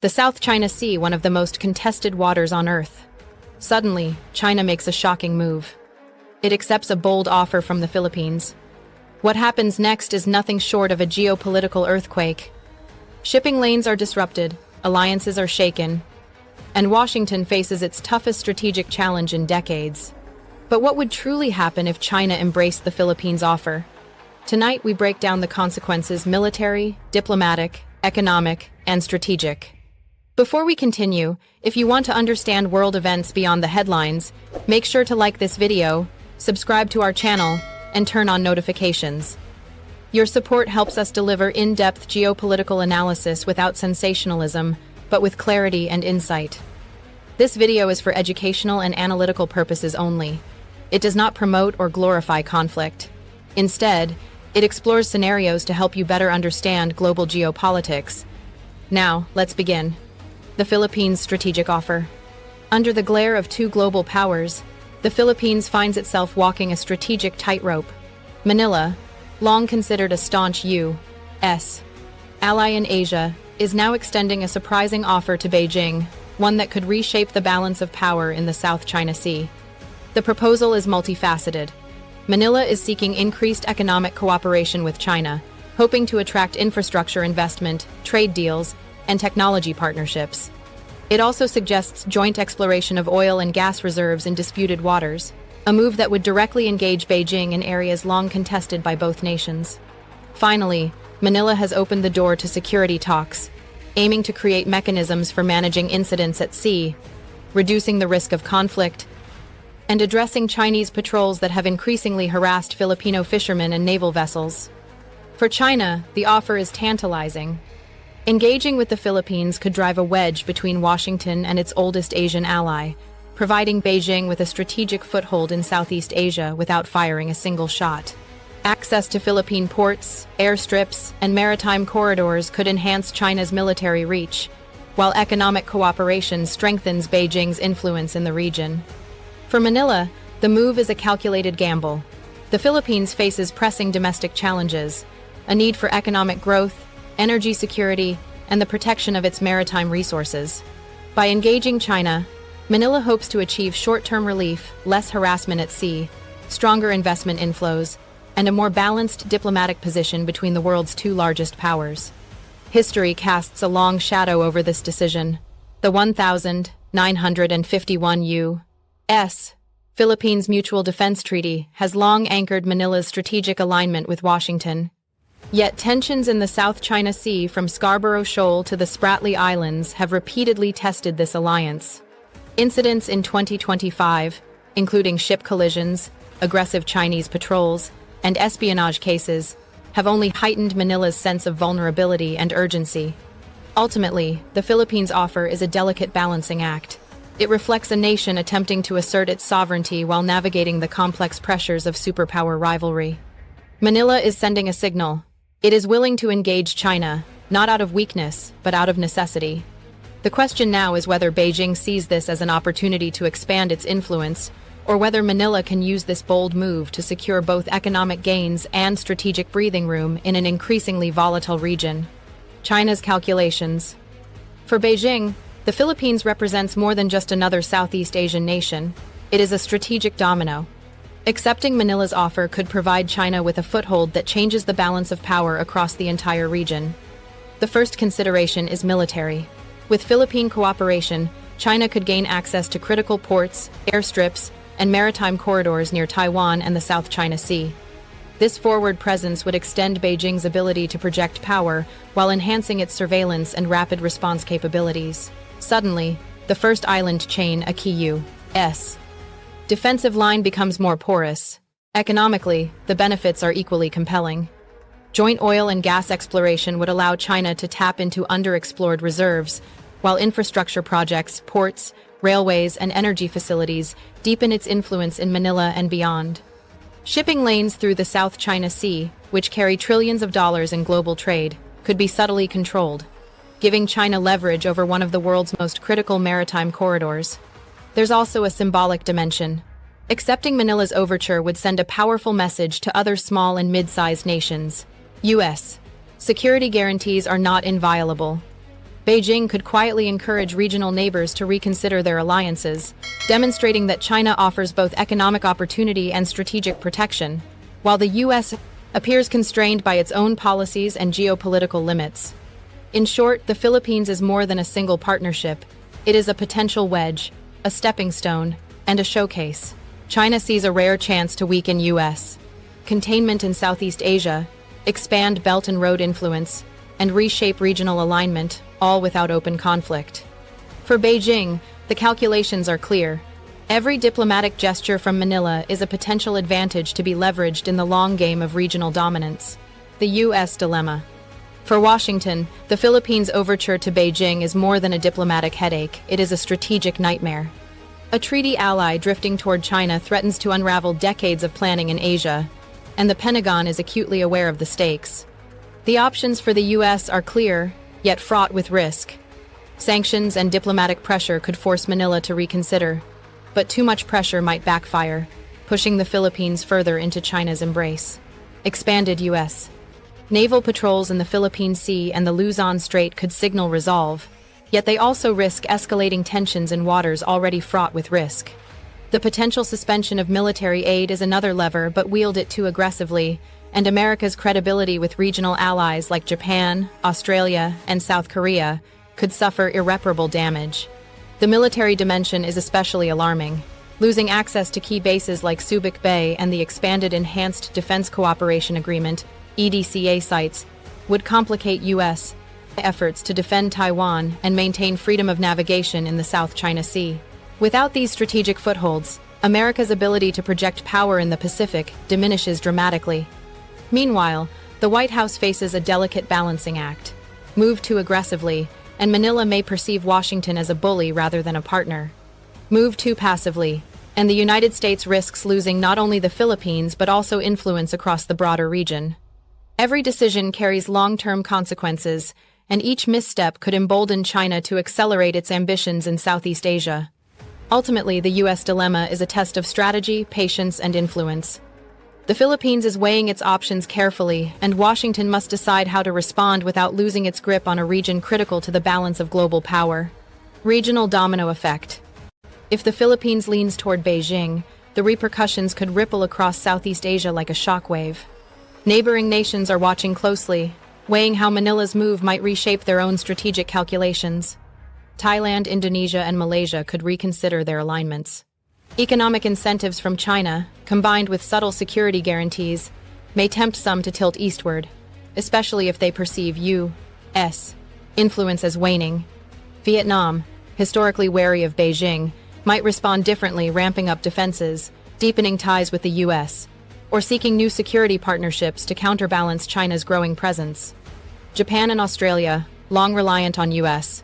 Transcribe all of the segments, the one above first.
The South China Sea, one of the most contested waters on Earth. Suddenly, China makes a shocking move. It accepts a bold offer from the Philippines. What happens next is nothing short of a geopolitical earthquake. Shipping lanes are disrupted, alliances are shaken, and Washington faces its toughest strategic challenge in decades. But what would truly happen if China embraced the Philippines' offer? Tonight, we break down the consequences: military, diplomatic, economic, and strategic. Before we continue, if you want to understand world events beyond the headlines, make sure to like this video, subscribe to our channel, and turn on notifications. Your support helps us deliver in-depth geopolitical analysis without sensationalism, but with clarity and insight. This video is for educational and analytical purposes only. It does not promote or glorify conflict. Instead, it explores scenarios to help you better understand global geopolitics. Now, let's begin. The Philippines' strategic offer. Under the glare of two global powers, the Philippines finds itself walking a strategic tightrope. Manila, long considered a staunch U.S. ally in Asia, is now extending a surprising offer to Beijing, one that could reshape the balance of power in the South China Sea. The proposal is multifaceted. Manila is seeking increased economic cooperation with China, hoping to attract infrastructure investment, trade deals, and technology partnerships. It also suggests joint exploration of oil and gas reserves in disputed waters, a move that would directly engage Beijing in areas long contested by both nations. Finally, Manila has opened the door to security talks, aiming to create mechanisms for managing incidents at sea, reducing the risk of conflict, and addressing Chinese patrols that have increasingly harassed Filipino fishermen and naval vessels. For China, the offer is tantalizing. Engaging with the Philippines could drive a wedge between Washington and its oldest Asian ally, providing Beijing with a strategic foothold in Southeast Asia without firing a single shot. Access to Philippine ports, airstrips, and maritime corridors could enhance China's military reach, while economic cooperation strengthens Beijing's influence in the region. For Manila, the move is a calculated gamble. The Philippines faces pressing domestic challenges, a need for economic growth, energy security, and the protection of its maritime resources. By engaging China, Manila hopes to achieve short-term relief, less harassment at sea, stronger investment inflows, and a more balanced diplomatic position between the world's two largest powers. History casts a long shadow over this decision. The 1951 U.S. Philippines Mutual Defense Treaty has long anchored Manila's strategic alignment with Washington. Yet tensions in the South China Sea, from Scarborough Shoal to the Spratly Islands, have repeatedly tested this alliance. Incidents in 2025, including ship collisions, aggressive Chinese patrols, and espionage cases, have only heightened Manila's sense of vulnerability and urgency. Ultimately, the Philippines' offer is a delicate balancing act. It reflects a nation attempting to assert its sovereignty while navigating the complex pressures of superpower rivalry. Manila is sending a signal. It is willing to engage China, not out of weakness, but out of necessity. The question now is whether Beijing sees this as an opportunity to expand its influence, or whether Manila can use this bold move to secure both economic gains and strategic breathing room in an increasingly volatile region. China's calculations. For Beijing, the Philippines represents more than just another Southeast Asian nation. It is a strategic domino. Accepting Manila's offer could provide China with a foothold that changes the balance of power across the entire region. The first consideration is military. With Philippine cooperation, China could gain access to critical ports, airstrips, and maritime corridors near Taiwan and the South China Sea. This forward presence would extend Beijing's ability to project power while enhancing its surveillance and rapid response capabilities. Suddenly, the first island chain, a key U.S. defensive line, becomes more porous. Economically, the benefits are equally compelling. Joint oil and gas exploration would allow China to tap into underexplored reserves, while infrastructure projects, ports, railways, and energy facilities deepen its influence in Manila and beyond. Shipping lanes through the South China Sea, which carry trillions of dollars in global trade, could be subtly controlled, giving China leverage over one of the world's most critical maritime corridors. There's also a symbolic dimension. Accepting Manila's overture would send a powerful message to other small and mid-sized nations. U.S. security guarantees are not inviolable. Beijing could quietly encourage regional neighbors to reconsider their alliances, demonstrating that China offers both economic opportunity and strategic protection, while the U.S. appears constrained by its own policies and geopolitical limits. In short, the Philippines is more than a single partnership. It is a potential wedge, a stepping stone, and a showcase. China sees a rare chance to weaken U.S. containment in Southeast Asia, expand Belt and Road influence, and reshape regional alignment, all without open conflict. For Beijing, the calculations are clear. Every diplomatic gesture from Manila is a potential advantage to be leveraged in the long game of regional dominance. The U.S. dilemma. For Washington, the Philippines' overture to Beijing is more than a diplomatic headache, it is a strategic nightmare. A treaty ally drifting toward China threatens to unravel decades of planning in Asia, and the Pentagon is acutely aware of the stakes. The options for the U.S. are clear, yet fraught with risk. Sanctions and diplomatic pressure could force Manila to reconsider, but too much pressure might backfire, pushing the Philippines further into China's embrace. Expanded U.S. naval patrols in the Philippine Sea and the Luzon Strait could signal resolve, yet they also risk escalating tensions in waters already fraught with risk. The potential suspension of military aid is another lever, but wield it too aggressively, and America's credibility with regional allies like Japan, Australia, and South Korea could suffer irreparable damage. The military dimension is especially alarming. Losing access to key bases like Subic Bay and the expanded Enhanced Defense Cooperation Agreement, EDCA sites, would complicate U.S. efforts to defend Taiwan and maintain freedom of navigation in the South China Sea. Without these strategic footholds, America's ability to project power in the Pacific diminishes dramatically. Meanwhile, the White House faces a delicate balancing act. Move too aggressively, and Manila may perceive Washington as a bully rather than a partner. Move too passively, and the United States risks losing not only the Philippines but also influence across the broader region. Every decision carries long-term consequences, and each misstep could embolden China to accelerate its ambitions in Southeast Asia. Ultimately, the U.S. dilemma is a test of strategy, patience, and influence. The Philippines is weighing its options carefully, and Washington must decide how to respond without losing its grip on a region critical to the balance of global power. Regional domino effect. If the Philippines leans toward Beijing, the repercussions could ripple across Southeast Asia like a shockwave. Neighboring nations are watching closely, weighing how Manila's move might reshape their own strategic calculations. Thailand, Indonesia, and Malaysia could reconsider their alignments. Economic incentives from China, combined with subtle security guarantees, may tempt some to tilt eastward, especially if they perceive U.S. influence as waning. Vietnam, historically wary of Beijing, might respond differently, ramping up defenses, deepening ties with the U.S., or seeking new security partnerships to counterbalance China's growing presence. Japan and Australia, long reliant on U.S.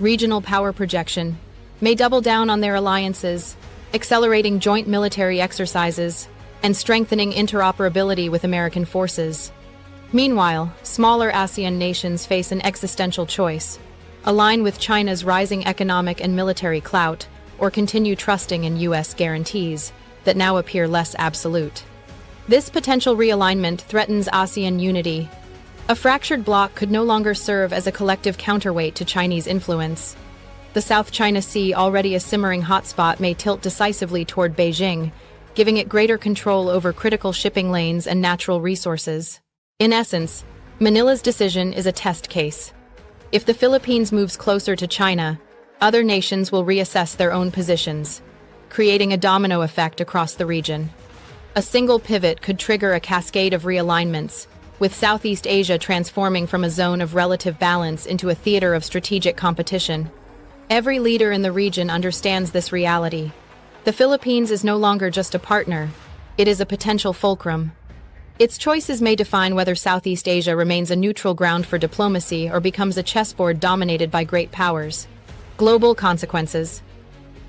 regional power projection, may double down on their alliances, accelerating joint military exercises and strengthening interoperability with American forces. Meanwhile, smaller ASEAN nations face an existential choice: align with China's rising economic and military clout, or continue trusting in U.S. guarantees that now appear less absolute. This potential realignment threatens ASEAN unity. A fractured bloc could no longer serve as a collective counterweight to Chinese influence. The South China Sea, already a simmering hotspot, may tilt decisively toward Beijing, giving it greater control over critical shipping lanes and natural resources. In essence, Manila's decision is a test case. If the Philippines moves closer to China, other nations will reassess their own positions, creating a domino effect across the region. A single pivot could trigger a cascade of realignments, with Southeast Asia transforming from a zone of relative balance into a theater of strategic competition. Every leader in the region understands this reality. The Philippines is no longer just a partner, it is a potential fulcrum. Its choices may define whether Southeast Asia remains a neutral ground for diplomacy or becomes a chessboard dominated by great powers. Global consequences.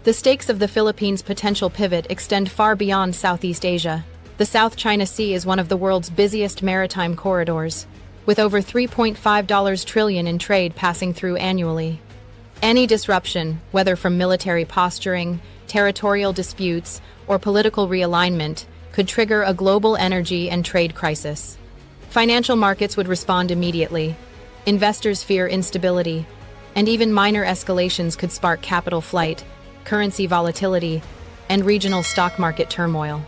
The stakes of the Philippines' potential pivot extend far beyond Southeast Asia. The South China Sea is one of the world's busiest maritime corridors, with over $3.5 trillion in trade passing through annually. Any disruption, whether from military posturing, territorial disputes, or political realignment, could trigger a global energy and trade crisis. Financial markets would respond immediately. Investors fear instability. and even minor escalations could spark capital flight, currency volatility, and regional stock market turmoil.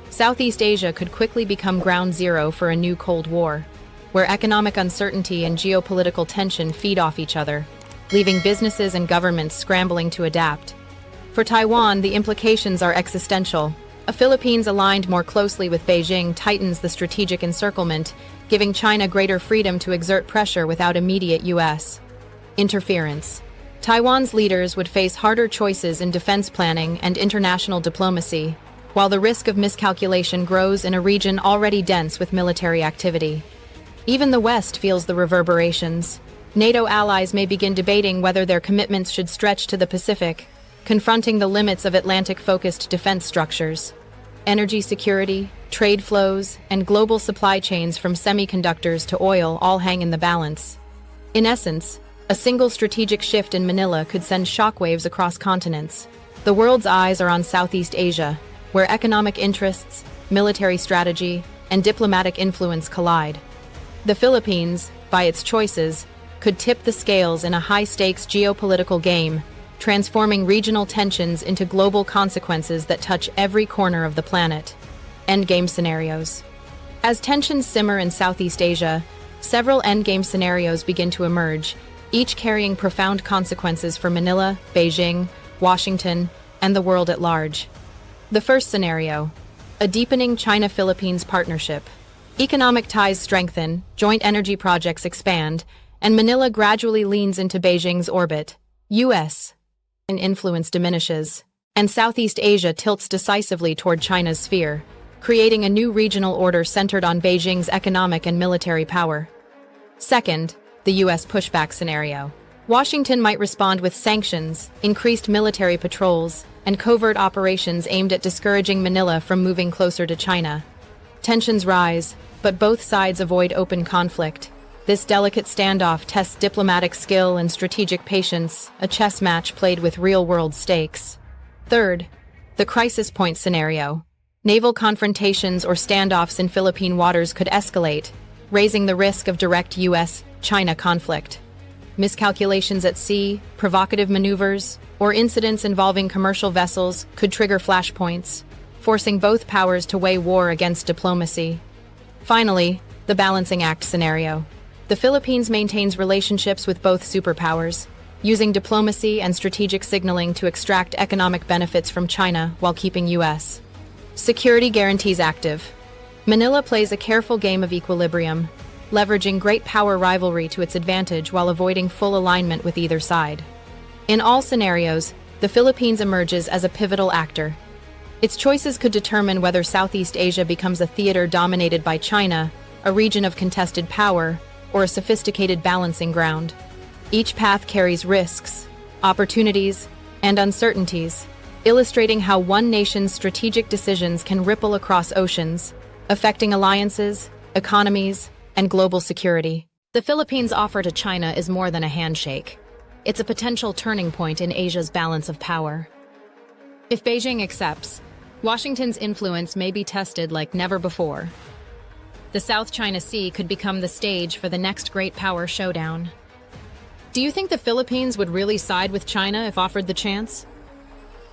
Southeast Asia could quickly become ground zero for a new Cold War, where economic uncertainty and geopolitical tension feed off each other, leaving businesses and governments scrambling to adapt. For Taiwan, the implications are existential. A Philippines aligned more closely with Beijing tightens the strategic encirclement, giving China greater freedom to exert pressure without immediate U.S. interference. Taiwan's leaders would face harder choices in defense planning and international diplomacy, while the risk of miscalculation grows in a region already dense with military activity. Even the West feels the reverberations. NATO allies may begin debating whether their commitments should stretch to the Pacific, confronting the limits of Atlantic-focused defense structures. Energy security, trade flows, and global supply chains from semiconductors to oil all hang in the balance. In essence, a single strategic shift in Manila could send shockwaves across continents. The world's eyes are on Southeast Asia, where economic interests, military strategy, and diplomatic influence collide. The Philippines, by its choices, could tip the scales in a high-stakes geopolitical game, transforming regional tensions into global consequences that touch every corner of the planet. Endgame scenarios. As tensions simmer in Southeast Asia, several endgame scenarios begin to emerge, each carrying profound consequences for Manila, Beijing, Washington, and the world at large. The first scenario: a deepening China-Philippines partnership. Economic ties strengthen, joint energy projects expand, and Manila gradually leans into Beijing's orbit. U.S. influence diminishes, and Southeast Asia tilts decisively toward China's sphere, creating a new regional order centered on Beijing's economic and military power. Second, the U.S. pushback scenario. Washington might respond with sanctions, increased military patrols, and covert operations aimed at discouraging Manila from moving closer to China. Tensions rise, but both sides avoid open conflict. This delicate standoff tests diplomatic skill and strategic patience, a chess match played with real-world stakes. Third, the crisis point scenario. Naval confrontations or standoffs in Philippine waters could escalate, raising the risk of direct U.S.-China conflict. Miscalculations at sea, provocative maneuvers, or incidents involving commercial vessels could trigger flashpoints, forcing both powers to weigh war against diplomacy. Finally, the balancing act scenario. The Philippines maintains relationships with both superpowers, using diplomacy and strategic signaling to extract economic benefits from China while keeping U.S. security guarantees active. Manila plays a careful game of equilibrium, leveraging great power rivalry to its advantage while avoiding full alignment with either side. In all scenarios, the Philippines emerges as a pivotal actor. Its choices could determine whether Southeast Asia becomes a theater dominated by China, a region of contested power, or a sophisticated balancing ground. Each path carries risks, opportunities, and uncertainties, illustrating how one nation's strategic decisions can ripple across oceans, affecting alliances, economies, and global security. The Philippines' offer to China is more than a handshake. It's a potential turning point in Asia's balance of power. If Beijing accepts, Washington's influence may be tested like never before. The South China Sea could become the stage for the next great power showdown. Do you think the Philippines would really side with China if offered the chance?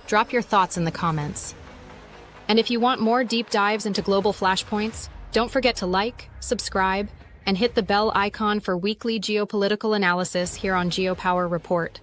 Drop your thoughts in the comments. And if you want more deep dives into global flashpoints, don't forget to like, subscribe, and hit the bell icon for weekly geopolitical analysis here on GeoPower Report.